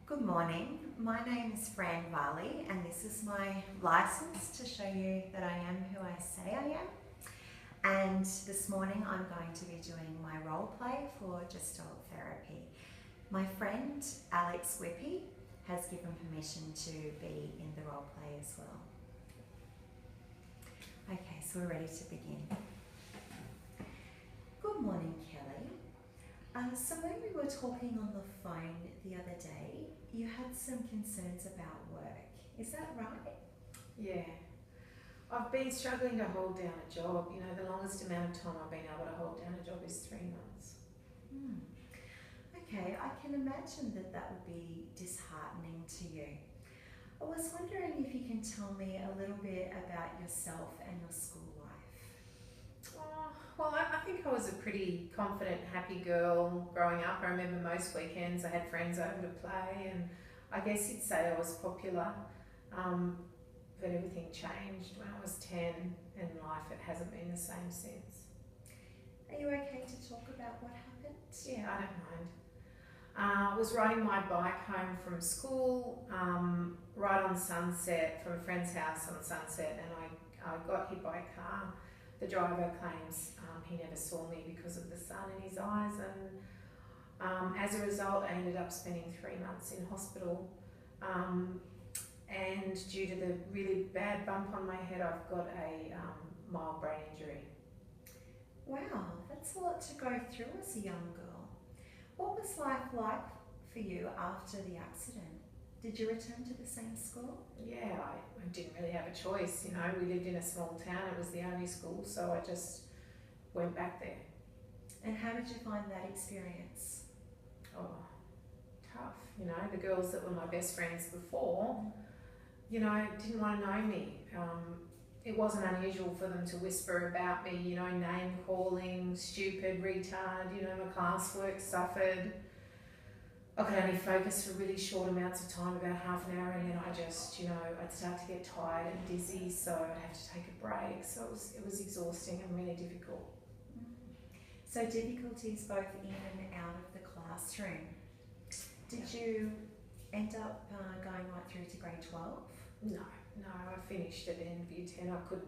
Good morning. My name is Fran and this is my license to show you that I am who I say I am. And this morning I'm going to be doing my role play for Gestalt therapy. My friend Alex Whippy has given permission to be in the role play as well. Okay, so we're ready to begin. Good morning, Kelly. So when we were talking on the phone the other day, you had some concerns about work. Is that right? Yeah. I've been struggling to hold down a job. You know, the longest amount of time I've been able to hold down a job is 3 months. Okay, I can imagine that that would be disheartening to you. I was wondering if you can tell me a little bit about yourself and your school life. Well, I think I was a pretty confident, happy girl growing up. I remember most weekends I had friends over to play, and I guess you'd say I was popular. But everything changed when I was 10, and life, it hasn't been the same since. Are you okay to talk about what happened? Yeah, I don't mind. I was riding my bike home from school, right on Sunset, from a friend's house on Sunset, and I got hit by a car. The driver claims he never saw me because of the sun in his eyes, and as a result I ended up spending 3 months in hospital, and due to the really bad bump on my head I've got a mild brain injury. Wow, that's a lot to go through as a young girl. What was life like for you after the accident? Did you return to the same school? Yeah, I didn't really have a choice, you know. We lived in a small town, it was the only school, so I just went back there. And how did you find that experience? Oh, tough, you know. The girls that were my best friends before, you know, didn't want to know me. It wasn't unusual for them to whisper about me, you know, name calling, stupid, retard, you know, my classwork suffered. I could only focus for really short amounts of time, about half an hour, and then I just, you know, I'd start to get tired and dizzy, so I'd have to take a break. So it was exhausting and really difficult. So difficulties both in and out of the classroom. Did you end up going right through to grade 12? No, I finished at the end of year 10. I couldn't,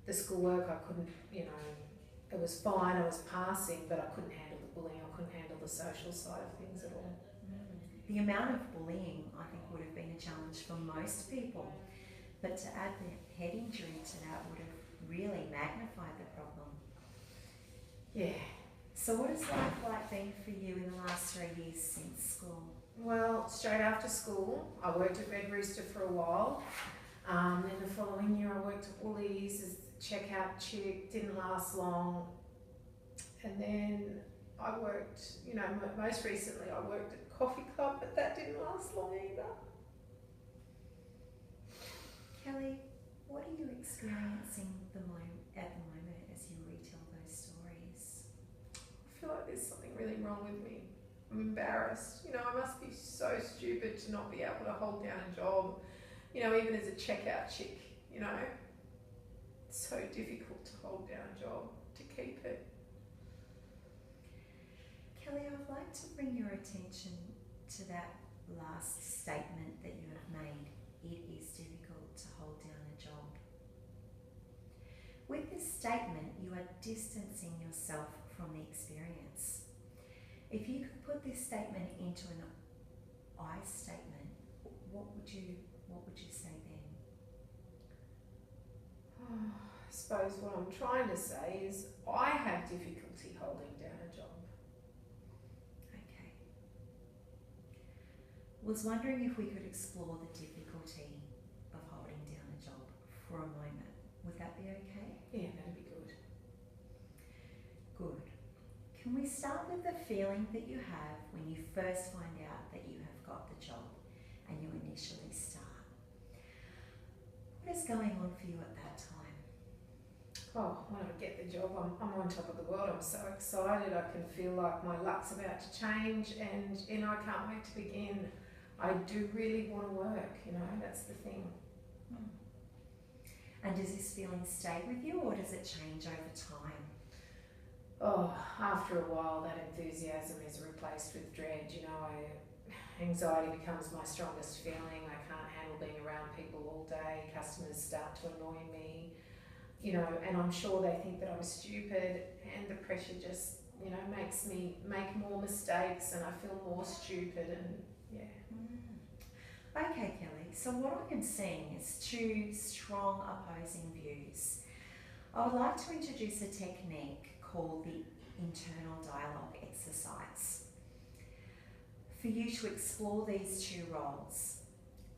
the schoolwork, I couldn't, you know, it was fine, I was passing, but I couldn't handle the bullying, I couldn't handle the social side of things at all. The amount of bullying, I think, would have been a challenge for most people, but to add the head injury to that would have really magnified the problem. Yeah. So what has life like been for you in the last 3 years since school? Well, straight after school, I worked at Red Rooster for a while. Then the following year I worked at Woolies as checkout chick, didn't last long. And then I worked, you know, most recently I worked at Coffee Club, but that didn't last long either. Kelly, what are you experiencing at the moment as you retell those stories? I feel like there's something really wrong with me. I'm embarrassed. You know, I must be so stupid to not be able to hold down a job, you know, even as a checkout chick, you know. It's so difficult to hold down a job, to keep it. Kelly, I would like to bring your attention to that last statement that you have made. It is difficult to hold down a job. With this statement, you are distancing yourself from the experience. If you could put this statement into an I statement, what would you say then? I suppose what I'm trying to say is I have difficulty holding down a job. Okay. Was wondering if we could explore the difficulty of holding down a job for a moment. Would that be okay? Yeah, that'd be good. Good. Can we start with the feeling that you have when you first find out that you have got the job and you initially start? What is going on for you at that time? Oh, when I get the job, I'm on top of the world. I'm so excited. I can feel like my luck's about to change, and you know, I can't wait to begin. I do really want to work, you know, that's the thing. And does this feeling stay with you, or does it change over time? Oh, after a while that enthusiasm is replaced with dread, you know. anxiety becomes my strongest feeling. I can't handle being around people all day. Customers start to annoy me, you know, and I'm sure they think that I'm stupid, and the pressure just, you know, makes me make more mistakes and I feel more stupid, and yeah. Okay, Kelly, so what I am seeing is two strong opposing views. I would like to introduce a technique called the internal dialogue exercise for you to explore these two roles.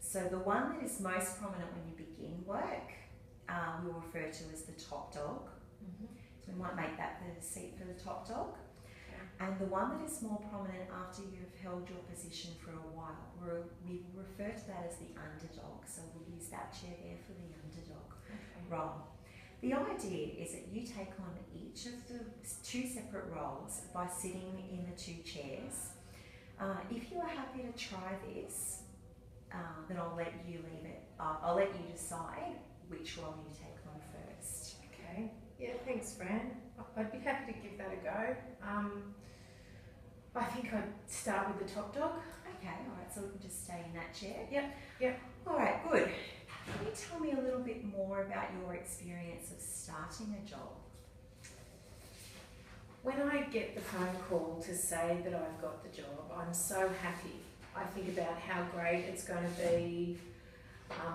So the one that is most prominent when you begin work, we'll refer to as the top dog. So we might make that the seat for the top dog. And the one that is more prominent after you've held your position for a while, we refer to that as the underdog. So we'll use that chair there for the underdog role. The idea is that you take on each of the two separate roles by sitting in the two chairs. If you are happy to try this, then I'll let you leave it. I'll let you decide which role you take on first. Okay. Yeah, thanks, Fran. I'd be happy to give that a go. I think I'd start with the top dog. Okay, alright, so we can just stay in that chair? Yep. Alright, good. Can you tell me a little bit more about your experience of starting a job? When I get the phone call to say that I've got the job, I'm so happy. I think about how great it's going to be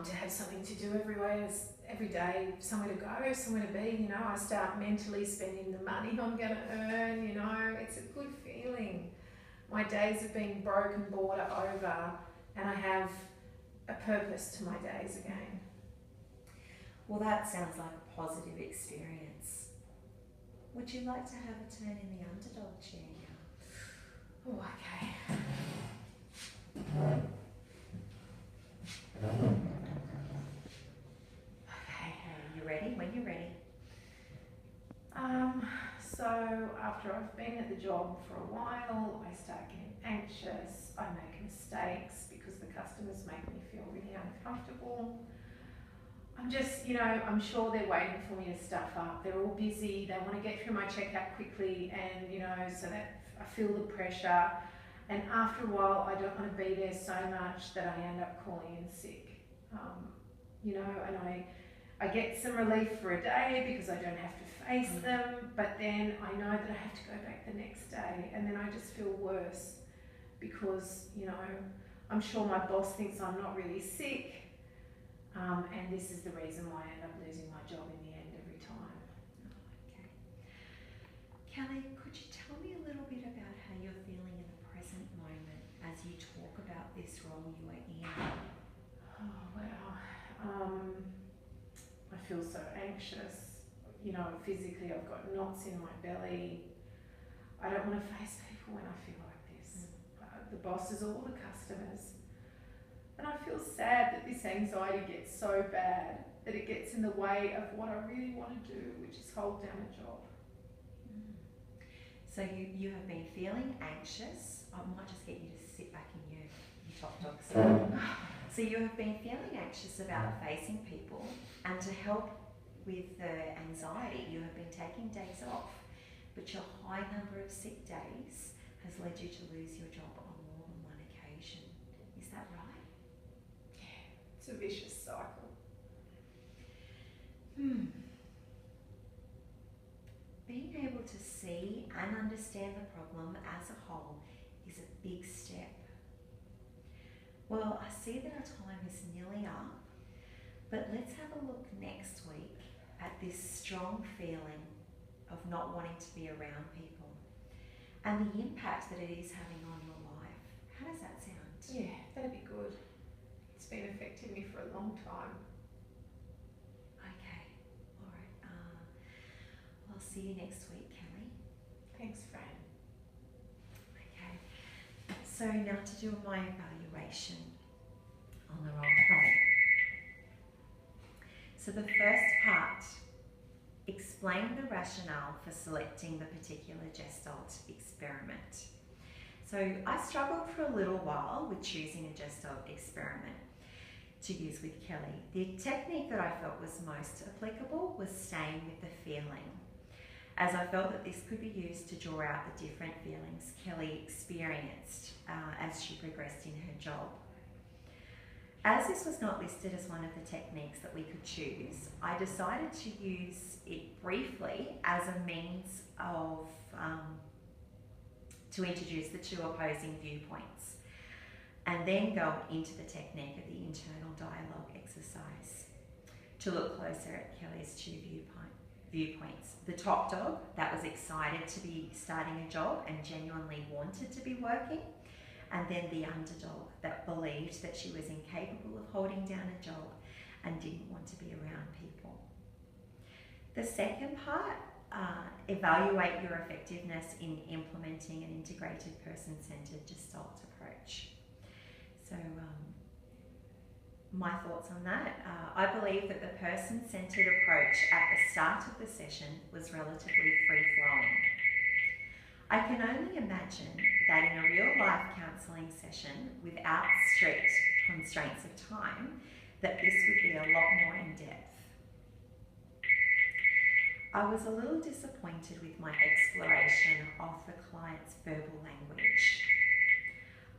to have something to do every day, somewhere to go, somewhere to be. You know, I start mentally spending the money I'm going to earn. You know, it's a good feeling. My days have been broken border over, and I have a purpose to my days again. Well, that sounds like a positive experience. Would you like to have a turn in the underdog chair now? Oh, okay. Okay, you ready? When you're ready. So after I've been at the job for a while, I start getting anxious. I make mistakes because the customers make me feel really uncomfortable. I'm just, you know, I'm sure they're waiting for me to stuff up. They're all busy. They want to get through my checkout quickly, and, you know, so that I feel the pressure. And after a while, I don't want to be there so much that I end up calling in sick. You know, and I get some relief for a day because I don't have to face them, but then I know that I have to go back the next day, and then I just feel worse because, you know, I'm sure my boss thinks I'm not really sick, and this is the reason why I end up losing my job in the end every time. Okay. Kelly, could you tell me a little bit about how you're feeling in the present moment as you talk about this role you are in? Oh, wow. I feel so anxious. You know, physically I've got knots in my belly. I don't want to face people when I feel like this. The bosses, all the customers. And I feel sad that this anxiety gets so bad that it gets in the way of what I really want to do, which is hold down a job. So you have been feeling anxious. I might just get you to sit back in your top dog seat. So you have been feeling anxious about facing people, and to help with the anxiety, you have been taking days off, but your high number of sick days has led you to lose your job on more than one occasion. Is that right? Yeah, it's a vicious cycle. Being able to see and understand the problem as a whole is a big step. Well, I see that our time is nearly up, but let's have a look next week at this strong feeling of not wanting to be around people and the impact that it is having on your life. How does that sound? Yeah, that'd be good. It's been affecting me for a long time. Okay, all right. I'll see you next week, Kelly. Thanks, Fran. Okay, so now to do my evaluation on the role play. So the first part, explain the rationale for selecting the particular Gestalt experiment. So I struggled for a little while with choosing a Gestalt experiment to use with Kelly. The technique that I felt was most applicable was staying with the feeling. as I felt that this could be used to draw out the different feelings Kelly experienced as she progressed in her job. As this was not listed as one of the techniques that we could choose, I decided to use it briefly as a means of to introduce the two opposing viewpoints, and then go into the technique of the internal dialogue exercise to look closer at Kelly's two viewpoints. The top dog that was excited to be starting a job and genuinely wanted to be working, and then the underdog that believed that she was incapable of holding down a job and didn't want to be around people. The second part, evaluate your effectiveness in implementing an integrated person-centered Gestalt approach. So my thoughts on that, I believe that the person-centered approach at the start of the session was relatively free-flowing. I can only imagine that in a real-life counselling session without strict constraints of time, that this would be a lot more in-depth. I was a little disappointed with my exploration of the client's verbal language.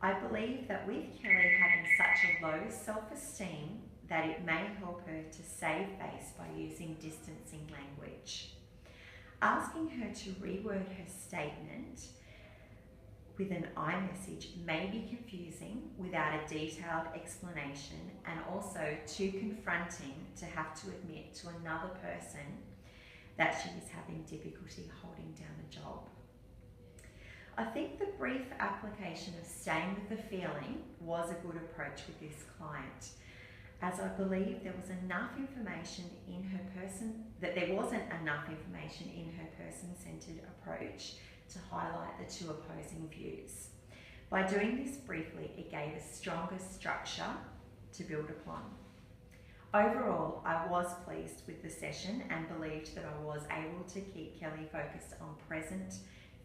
I believe that with Kelly having such a low self-esteem that it may help her to save face by using distancing language. Asking her to reword her statement with an I message may be confusing without a detailed explanation, and also too confronting to have to admit to another person that she is having difficulty holding down a job. I think the brief application of staying with the feeling was a good approach with this client, as I believe there was enough information in her person-centered approach to highlight the two opposing views. By doing this briefly, it gave a stronger structure to build upon. Overall, I was pleased with the session and believed that I was able to keep Kelly focused on present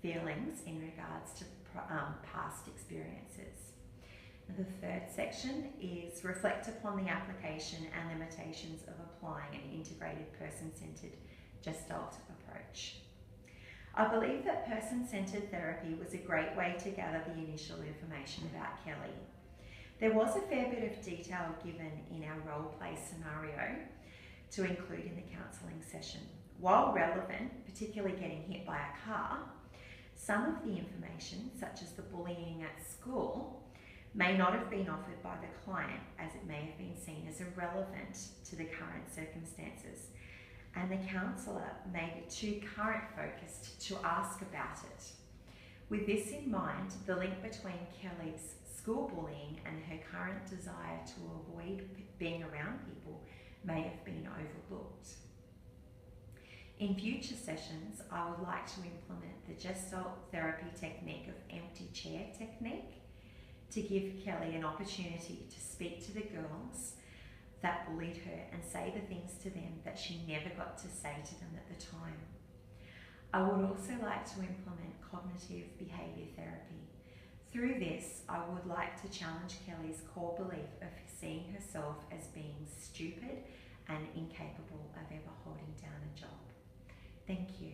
feelings in regards to past experiences. And the third section is reflect upon the application and limitations of applying an integrated person-centered Gestalt approach. I believe that person-centered therapy was a great way to gather the initial information about Kelly. There was a fair bit of detail given in our role play scenario to include in the counselling session. While relevant, particularly getting hit by a car, some of the information, such as the bullying at school, may not have been offered by the client, as it may have been seen as irrelevant to the current circumstances, and the counsellor may be too current focused to ask about it. With this in mind, the link between Kelly's school bullying and her current desire to avoid being around people may have been overlooked. In future sessions, I would like to implement the Gestalt therapy technique of empty chair technique to give Kelly an opportunity to speak to the girls that bullied her and say the things to them that she never got to say to them at the time. I would also like to implement cognitive behaviour therapy. Through this, I would like to challenge Kelly's core belief of seeing herself as being stupid and incapable of ever holding down a job. Thank you.